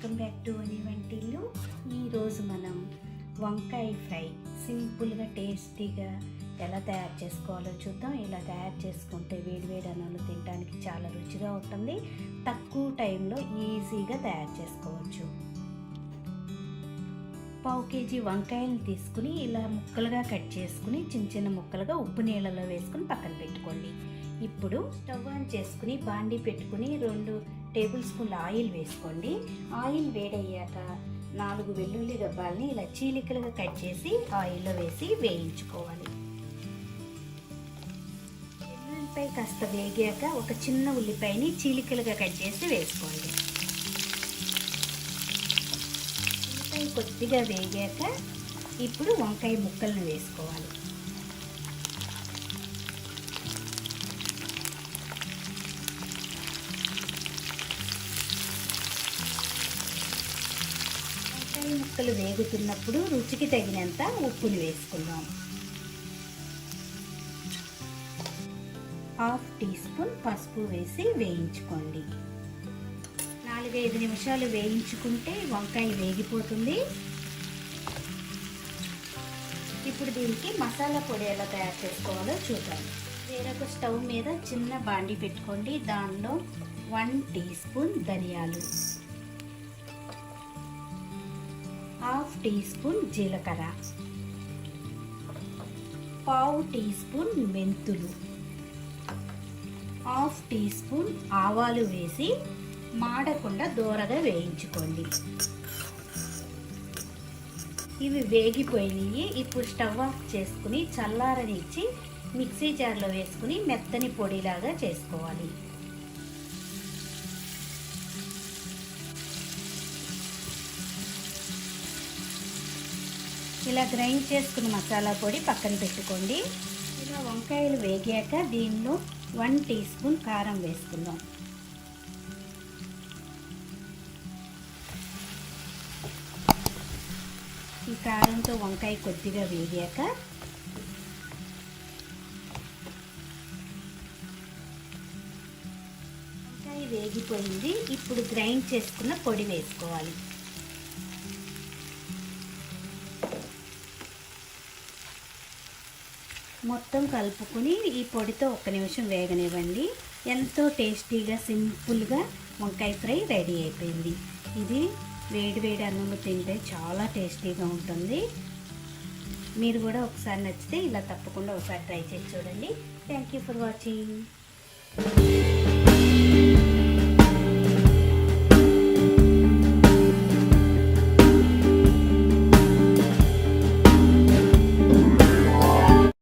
Welcome back to VANI వంటిల్లు. ఈరోజు మనం వంకాయ ఫ్రై సింపుల్గా టేస్టీగా ఎలా తయారు చేసుకోవాలో చూద్దాం. ఇలా తయారు చేసుకుంటే వేడివేడి అన్నంలో తినడానికి చాలా రుచిగా ఉంటుంది. తక్కువ టైంలో ఈజీగా తయారు చేసుకోవచ్చు. పావు కేజీ వంకాయలను తీసుకుని ఇలా ముక్కలుగా కట్ చేసుకుని చిన్న చిన్న ముక్కలుగా ఉప్పు నీళ్ళలో వేసుకుని పక్కన పెట్టుకోండి. ఇప్పుడు స్టవ్ ఆన్ చేసుకుని బాండీ పెట్టుకుని 2 టేబుల్ స్పూన్ల ఆయిల్ వేసుకోండి. ఆయిల్ వేడయ్యాక 4 వెల్లుల్లి గబ్బాలని ఇలా చీలికలుగా కట్ చేసి ఆయిల్లో వేసి వేయించుకోవాలి. వెల్లుల్లిపాయ కాస్త వేగాక ఒక చిన్న ఉల్లిపాయని చీలికలుగా కట్ చేసి వేసుకోండి. ఉల్లిపాయ కొద్దిగా వేగాక ఇప్పుడు వంకాయ ముక్కలను వేసుకోవాలి. ముక్కలు వేగుతున్నప్పుడు రుచికి తగినంత ఉప్పుని వేసుకుందాం. 1/2 టీ స్పూన్ పసుపు వేసి వేయించుకోండి. 4-5 నిమిషాలు వేయించుకుంటే వంకాయ వేగిపోతుంది. ఇప్పుడు దీనికి మసాలా పొడి ఎలా తయారు చేసుకోవాలో చూద్దాం. వేరొక స్టవ్ మీద చిన్న బాండీ పెట్టుకోండి. దానిలో 1 టీ స్పూన్ ధనియాలు, 1/2 టీ స్పూన్ జీలకర్ర, 1/2 టీ స్పూన్ మెంతులు, 1/2 టీ స్పూన్ ఆవాలు వేసి మాడకుండా దూరగా వేయించుకోండి. ఇవి వేగిపోయినాయి. ఇప్పుడు స్టవ్ ఆఫ్ చేసుకుని చల్లారనిచ్చి మిక్సీ జార్లో వేసుకుని మెత్తని పొడిలాగా చేసుకోవాలి. ఇలా గ్రైండ్ చేసుకున్న మసాలా పొడి పక్కన పెట్టుకోండి. ఇలా వంకాయలు వేగాక దీనిలో 1 టీ స్పూన్ కారం వేసుకుందాం. ఈ కారంతో వంకాయ కొద్దిగా వేగాక వంకాయ వేగిపోయింది. ఇప్పుడు గ్రైండ్ చేసుకున్న పొడి వేసుకోవాలి. మొత్తం కలుపుకొని ఈ పొడితో 1 నిమిషం వేగనివ్వండి. ఎంతో టేస్టీగా సింపుల్గా వంకాయ ఫ్రై రెడీ అయిపోయింది. ఇది వేడి అన్నంలో తింటే చాలా టేస్టీగా ఉంటుంది. మీరు కూడా ఒకసారి నచ్చితే ఇలా తప్పకుండా ఒకసారి ట్రై చేసి చూడండి. Thank you for watching.